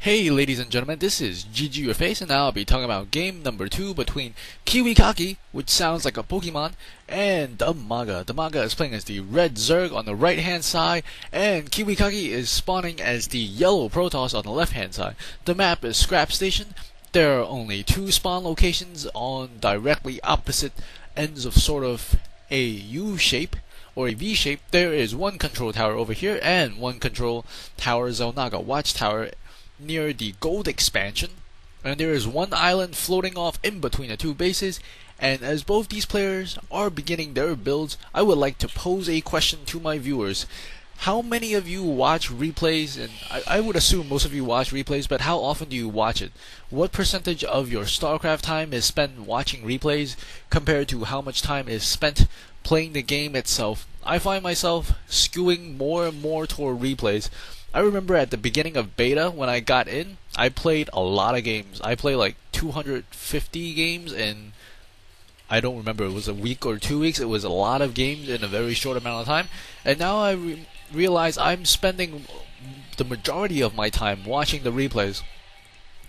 Hey ladies and gentlemen, this is ggurface and now I'll be talking about game number 2 between KiWiKaKi, which sounds like a Pokemon, and DIMAGA. DIMAGA is playing as the red Zerg on the right hand side, and KiWiKaKi is spawning as the yellow Protoss on the left hand side. The map is Scrap Station. There are only 2 spawn locations on directly opposite ends of sort of a U shape or a V shape. There is one control tower over here and one control tower Zelnaga watchtower near the gold expansion, and there is one island floating off in between the 2 bases. And as both these players are beginning their builds, I would like to pose a question to my viewers. How many of you watch replays? And I would assume most of you watch replays, but how often do you watch it? What percentage of your StarCraft time is spent watching replays compared to how much time is spent playing the game itself? I find myself skewing more and more toward replays. I remember at the beginning of beta when I got in, I played a lot of games. I played like 250 games in, I don't remember, it was a week or 2 weeks. It was a lot of games in a very short amount of time. And now I realize I'm spending the majority of my time watching the replays.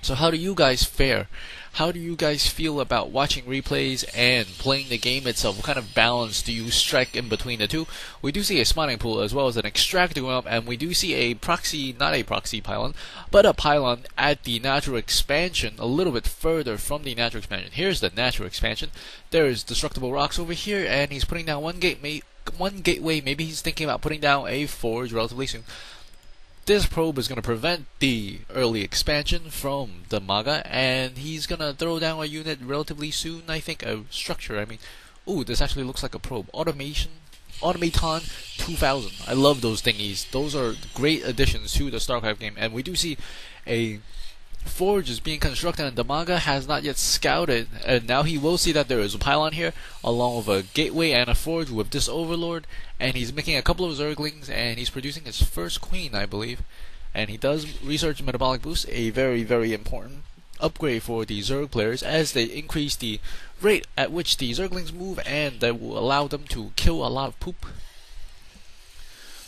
So how do you guys fare? How do you guys feel about watching replays and playing the game itself? What kind of balance do you strike in between the two? We do see a spawning pool as well as an extractor going up, and we do see a proxy, not a proxy pylon, but a pylon at the natural expansion, a little bit further from the natural expansion. Here's the natural expansion. There's destructible rocks over here, and he's putting down one gateway. Maybe he's thinking about putting down a forge relatively soon. This probe is going to prevent the early expansion from DIMAGA, and he's going to throw down a unit relatively soon, I think, a structure. I mean, ooh, this actually looks like a probe. Automaton 2000. I love those thingies. Those are great additions to the StarCraft game, and we do see a forge is being constructed, and DIMAGA has not yet scouted, and now he will see that there is a pylon here along with a gateway and a forge with this overlord, and he's making a couple of zerglings, and he's producing his first queen, I believe. And he does research metabolic boost, a very, very important upgrade for the Zerg players as they increase the rate at which the zerglings move, and that will allow them to kill a lot of poop.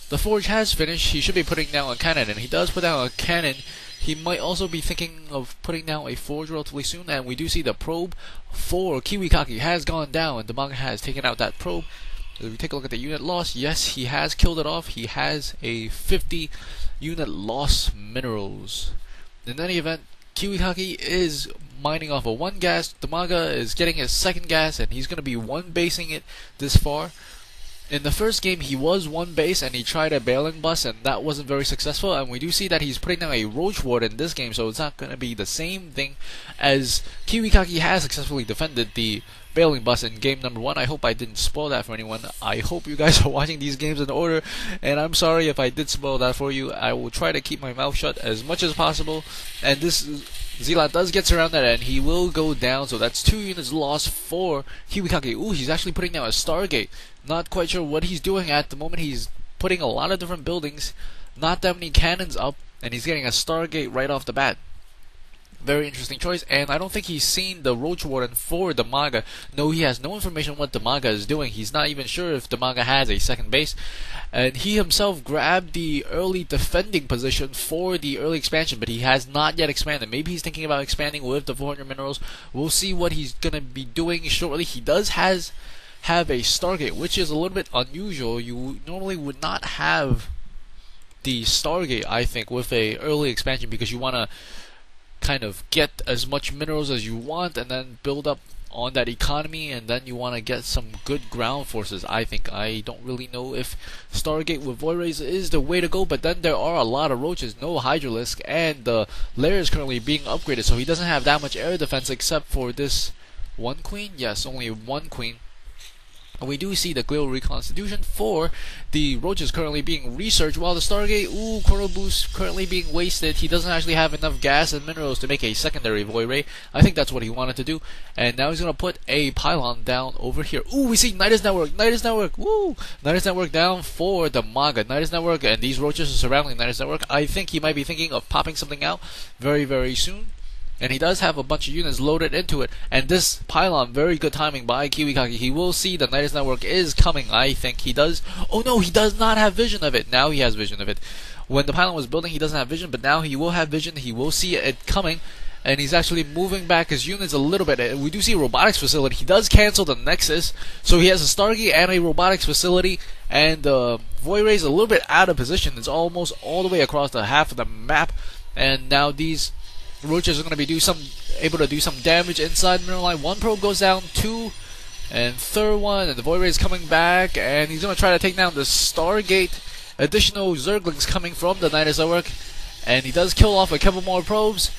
The forge has finished. He should be putting down a cannon, and he does put down a cannon. He might also be thinking of putting down a forge relatively soon, and we do see the probe for KiWiKaKi has gone down, and DIMAGA has taken out that probe. If we take a look at the unit loss, yes, he has killed it off. He has a 50 unit loss minerals. In any event, KiWiKaKi is mining off of 1 gas. DIMAGA is getting his 2nd gas, and he's going to be 1 basing it this far. In the first game, he was 1 base, and he tried a Baling Bus, and that wasn't very successful. And we do see that he's putting down a Roach Ward in this game, so it's not going to be the same thing as KiWiKaKi has successfully defended the Baling Bus in game number 1. I hope I didn't spoil that for anyone. I hope you guys are watching these games in order, and I'm sorry if I did spoil that for you. I will try to keep my mouth shut as much as possible. And this Zealot does get surrounded, and he will go down, so that's 2 units lost for KiWiKaKi. Ooh, he's actually putting down a Stargate. Not quite sure what he's doing at the moment. He's putting a lot of different buildings, not that many cannons up, and he's getting a Stargate right off the bat. Very interesting choice, and I don't think he's seen the Roach Warden for DIMAGA. No, he has no information what DIMAGA is doing. He's not even sure if DIMAGA has a 2nd base. And he himself grabbed the early defending position for the early expansion, but he has not yet expanded. Maybe he's thinking about expanding with the 400 minerals. We'll see what he's going to be doing shortly. He does have a Stargate, which is a little bit unusual. You normally would not have the Stargate, I think, with a early expansion, because you want to kind of get as much minerals as you want and then build up on that economy, and then you want to get some good ground forces. I don't really know if Stargate with Void Rays is the way to go, but then there are a lot of roaches, no Hydralisk, and the lair is currently being upgraded, so he doesn't have that much air defense except for this 1 queen. Yes, only 1 queen. And we do see the Glial Reconstitution for the roaches currently being researched, while the Stargate, ooh, Chrono Boost currently being wasted. He doesn't actually have enough gas and minerals to make a secondary Void Ray. I think that's what he wanted to do. And now he's going to put a pylon down over here. Ooh, we see Nidus Network, woo! Nidus Network down for DIMAGA. Nidus Network, and these roaches are surrounding Nidus Network. I think he might be thinking of popping something out very, very soon. And he does have a bunch of units loaded into it. And this pylon, very good timing by KiWiKaKi. He will see the Nidus Network is coming. I think he does. Oh no, he does not have vision of it. Now he has vision of it. When the pylon was building, he doesn't have vision, but now he will have vision. He will see it coming, and he's actually moving back his units a little bit. We do see a robotics facility. He does cancel the Nexus, so he has a Stargate and a robotics facility, and Void Ray is a little bit out of position. It's almost all the way across the half of the map, and now these roaches are going to be able to do some damage inside mineral line. One probe goes down, two, and third one, and the Void Ray is coming back, and he's going to try to take down the Stargate. Additional Zerglings coming from the Nidus Network, and he does kill off a couple more probes.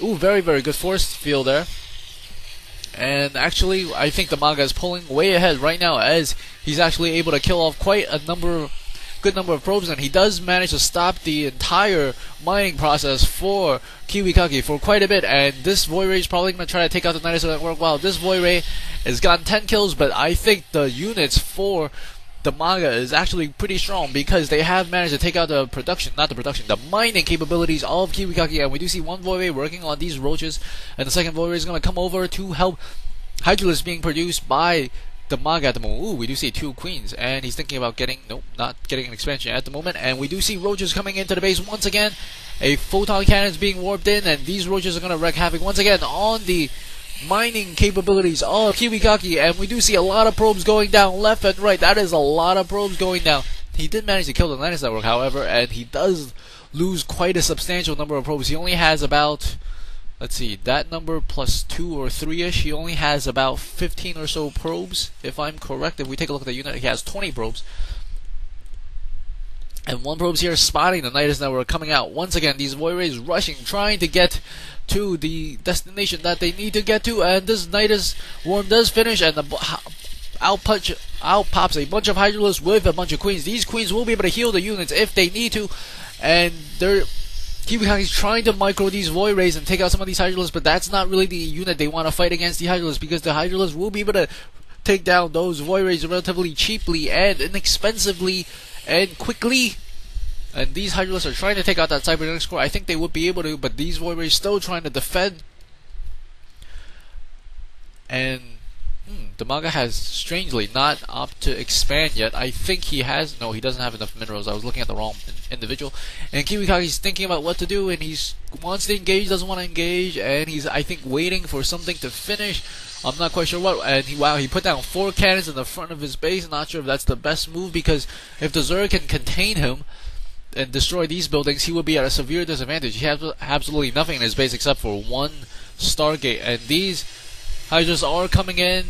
Ooh, very, very good force field there. And actually, I think the DIMAGA is pulling way ahead right now, as he's actually able to kill off quite a good number of probes, and he does manage to stop the entire mining process for KiWiKaKi for quite a bit. And this Void Ray is probably going to try to take out the Nidus Network. Wow, this Void Ray has gotten 10 kills, but I think the units for the DIMAGA is actually pretty strong, because they have managed to take out the mining capabilities of KiWiKaKi. And we do see one Void Ray working on these roaches, and the second Void Ray is going to come over to help Hydralisk being produced by the DIMAGA at the moment. Ooh, we do see two queens, and he's thinking about not getting an expansion at the moment. And we do see roaches coming into the base once again. A photon cannon is being warped in, and these roaches are going to wreak havoc once again on the mining capabilities of KiWiKaKi, and we do see a lot of probes going down left and right. That is a lot of probes going down. He did manage to kill the Nidus Network, however, and he does lose quite a substantial number of probes. He only has about, let's see, that number plus 2 or 3-ish. He only has about 15 or so probes, if I'm correct. If we take a look at the unit, he has 20 probes. And one probe's here spotting the Nidus Network coming out. Once again, these Void Rays rushing, trying to get to the destination that they need to get to, and this Nidus Worm does finish, and out pops a bunch of Hydralisks with a bunch of queens. These queens will be able to heal the units if they need to, and KiWiKaKi is trying to micro these Void Rays and take out some of these Hydralisks, but that's not really the unit they want to fight against, the Hydralisks, because the Hydralisks will be able to take down those Void Rays relatively cheaply and inexpensively and quickly. And these Hydralisks are trying to take out that cybernetics core. I think they would be able to, but these Void Rays still trying to defend. And DIMAGA has strangely not opted to expand yet. I think he has. No, he doesn't have enough minerals. I was looking at the wrong individual. And KiWiKaKi's thinking about what to do, and he wants to engage, doesn't want to engage, and he's, I think, waiting for something to finish. I'm not quite sure what. And he put down 4 cannons in the front of his base. Not sure if that's the best move, because if the Zerg can contain him and destroy these buildings, he would be at a severe disadvantage. He has absolutely nothing in his base except for one Stargate, and these Hydras are coming in.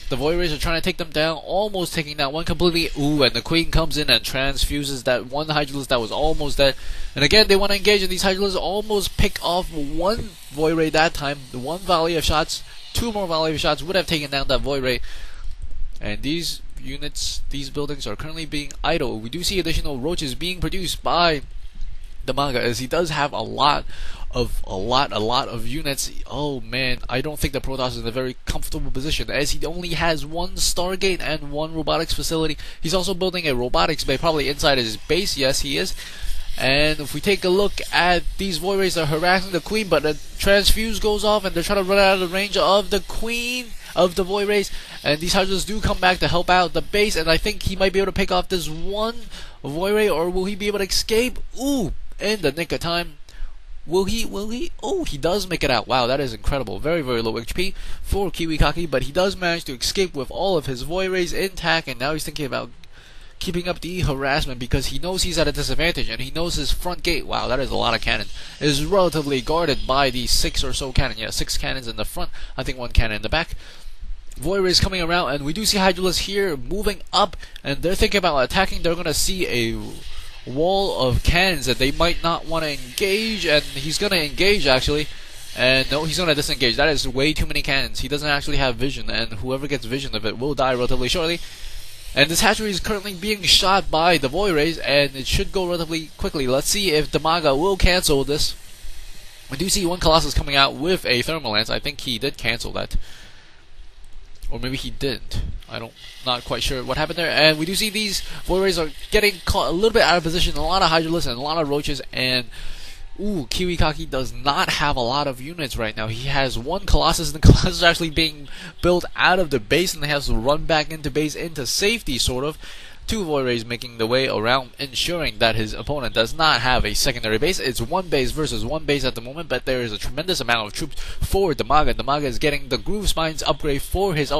The Void Rays are trying to take them down, almost taking down one completely. Ooh, and the Queen comes in and transfuses that one Hydralisk that was almost dead. And again, they want to engage, and these Hydralisks almost pick off one Void Ray that time. The one volley of shots, 2 more volley of shots would have taken down that Void Ray. And these units, these buildings are currently being idle. We do see additional roaches being produced by the DIMAGA, as he does have a lot of units. Oh man, I don't think the Protoss is in a very comfortable position, as he only has 1 Stargate and 1 robotics facility. He's also building a robotics bay, probably inside his base. Yes, he is. And if we take a look at these Void Rays are harassing the Queen, but a transfuse goes off, and they're trying to run out of the range of the Queen of the Void Rays, and these Hydralisks do come back to help out the base, and I think he might be able to pick off this one Void Ray, or will he be able to escape? Ooh, in the nick of time. Will he? Oh, he does make it out. Wow, that is incredible. Very, very low HP for KiWiKaKi, but he does manage to escape with all of his Void Rays intact, and now he's thinking about keeping up the harassment, because he knows he's at a disadvantage, and he knows his front gate, wow, that is a lot of cannon, is relatively guarded by the 6 or so cannon. Yeah, 6 cannons in the front, I think 1 cannon in the back. Void Rays coming around, and we do see Hydralisks here moving up, and they're thinking about attacking. They're going to see a wall of cannons that they might not want to engage, and he's going to engage actually. And no, he's going to disengage. That is way too many cannons. He doesn't actually have vision, and whoever gets vision of it will die relatively shortly. And this hatchery is currently being shot by the Void Rays, and it should go relatively quickly. Let's see if DIMAGA will cancel this. We do see one Colossus coming out with a thermal lance. I think he did cancel that. Or maybe he didn't. Not quite sure what happened there. And we do see these Void Rays are getting caught a little bit out of position. A lot of Hydralisks and a lot of roaches. And ooh, KiWiKaKi does not have a lot of units right now. He has one Colossus, and the Colossus is actually being built out of the base, and they have to run back into base, into safety, sort of, 2 void rays making the way around, ensuring that his opponent does not have a secondary base. It's 1 base versus 1 base at the moment, but there is a tremendous amount of troops for DIMAGA. DIMAGA is getting the Groove Spines upgrade for his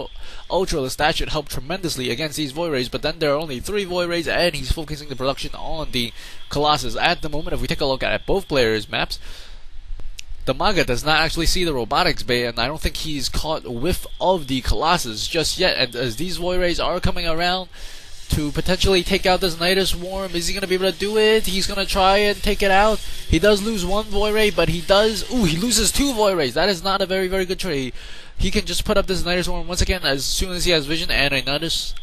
Ultralist. That should help tremendously against these void rays, but then there are only 3 void rays, and he's focusing the production on the Colossus at the moment. If we take a look at both players' maps, DIMAGA does not actually see the robotics bay, and I don't think he's caught whiff of the Colossus just yet. And as these void rays are coming around to potentially take out this Nidus Worm, is he going to be able to do it? He's going to try and take it out. He does lose 1 void ray, but he does. Ooh, he loses 2 void rays. That is not a very, very good trade. He can just put up this Nidus Worm once again as soon as he has vision, and a Nidus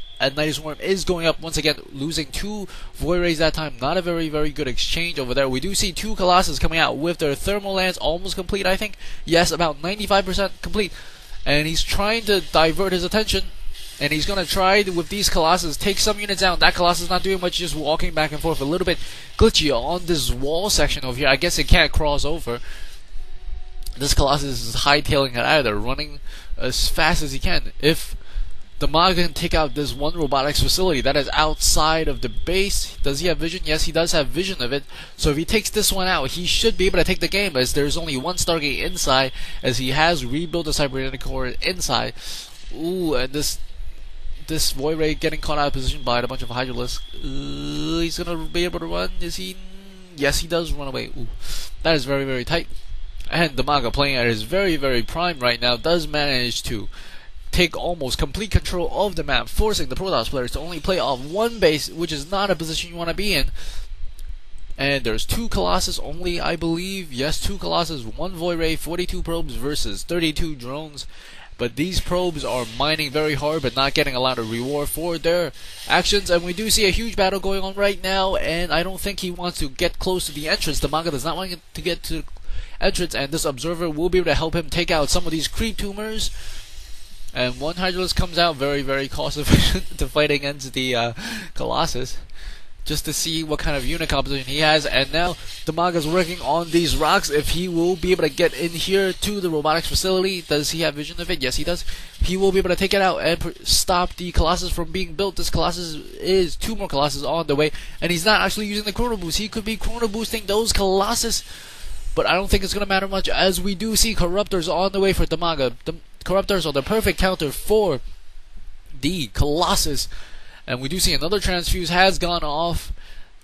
Worm is going up once again, losing 2 void rays that time. Not a very, very good exchange over there. We do see 2 Colossus coming out with their thermal lance almost complete, I think. Yes, about 95% complete. And he's trying to divert his attention. And he's going to try with these Colossus, take some units down. That Colossus is not doing much, just walking back and forth. A little bit glitchy on this wall section over here. I guess it can't cross over. This Colossus is hightailing it out of there, running as fast as he can. If DIMAGA can take out this 1 robotics facility that is outside of the base, does he have vision? Yes, he does have vision of it. So if he takes this one out, he should be able to take the game, as there's only 1 Stargate inside, as he has rebuilt the cybernetic core inside. Ooh, and this void ray getting caught out of position by a bunch of Hydralisks. He's gonna be able to run. Is he? Yes, he does run away. Ooh, that is very, very tight. And DIMAGA, playing at his very, very prime right now, does manage to take almost complete control of the map, forcing the Protoss players to only play off 1 base, which is not a position you want to be in. And there's 2 Colossus only, I believe. Yes, 2 Colossus, 1 void ray, 42 probes versus 32 drones. But these probes are mining very hard, but not getting a lot of reward for their actions. And we do see a huge battle going on right now, and I don't think he wants to get close to the entrance. DIMAGA does not want to get to the entrance, and this observer will be able to help him take out some of these creep tumors. And 1 Hydralisk comes out very, very cost efficient to fight against the Colossus, just to see what kind of unit composition he has. And now DIMAGA's working on these rocks. If he will be able to get in here to the robotics facility, does he have vision of it? Yes, he does. He will be able to take it out and stop the Colossus from being built. This Colossus is 2 more Colossus on the way, and he's not actually using the chrono boost. He could be chrono boosting those Colossus, but I don't think it's going to matter much, as we do see Corruptors on the way for DIMAGA. The Corruptors are the perfect counter for the Colossus. And we do see another transfuse has gone off.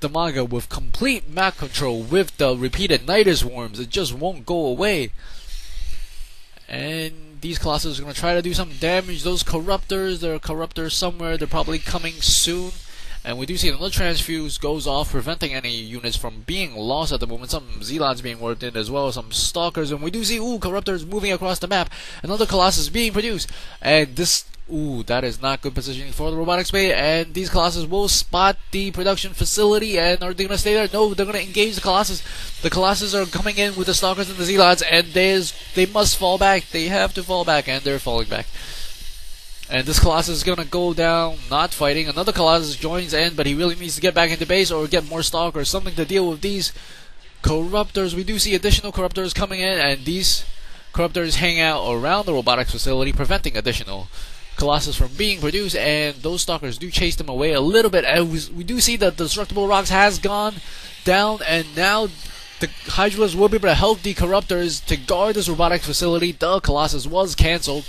DIMAGA with complete map control with the repeated Nidus Worms. It just won't go away. And these Colossus are going to try to do some damage. Those Corruptors, there are Corruptors somewhere. They're probably coming soon. And we do see another transfuse goes off, preventing any units from being lost at the moment. Some Zealots being worked in as well, some Stalkers. And we do see, Corruptors moving across the map. Another Colossus being produced. And this, that is not good positioning for the robotics bay. And these Colossus will spot the production facility. And are they going to stay there? No, they're going to engage the Colossus. The Colossus are coming in with the Stalkers and the Zealots. And they must fall back. They have to fall back. And they're falling back. And this Colossus is going to go down, not fighting. Another Colossus joins in, but he really needs to get back into base or get more Stalkers, something to deal with these Corruptors. We do see additional Corruptors coming in, and these Corruptors hang out around the robotics facility, preventing additional Colossus from being produced, and those Stalkers do chase them away a little bit. And we do see that the Destructible Rocks has gone down, and now the Hydralisk will be able to help the Corruptors to guard this robotics facility. The Colossus was cancelled.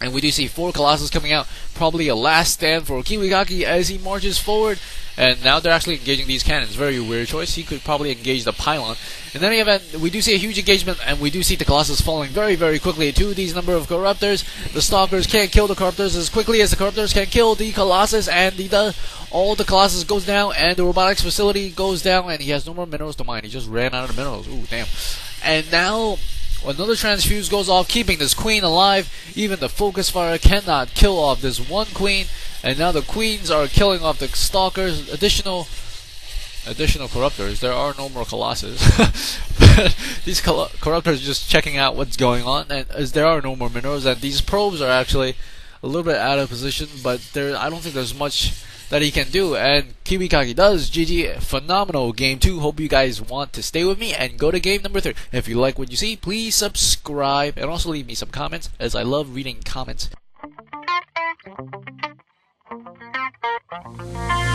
And we do see 4 Colossus coming out, probably a last stand for KiWiKaKi as he marches forward. And now they're actually engaging these cannons. Very weird choice. He could probably engage the pylon. In any event, we do see a huge engagement, and we do see the Colossus falling very, very quickly to these number of Corruptors. The Stalkers can't kill the Corruptors as quickly as the Corruptors can kill the Colossus, and all the Colossus goes down, and the robotics facility goes down, and he has no more minerals to mine. He just ran out of minerals. Ooh, damn. And now another transfuse goes off, keeping this queen alive. Even the focus fire cannot kill off this 1 queen. And now the queens are killing off the Stalkers. Additional Corruptors. There are no more Colossus. These Corruptors are just checking out what's going on. And as there are no more minerals, and these probes are actually a little bit out of position. But I don't think there's much that he can do. And KiWiKaKi does. GG. Phenomenal game 2. Hope you guys want to stay with me and go to game number 3. If you like what you see, please subscribe. And also leave me some comments, as I love reading comments. Bye.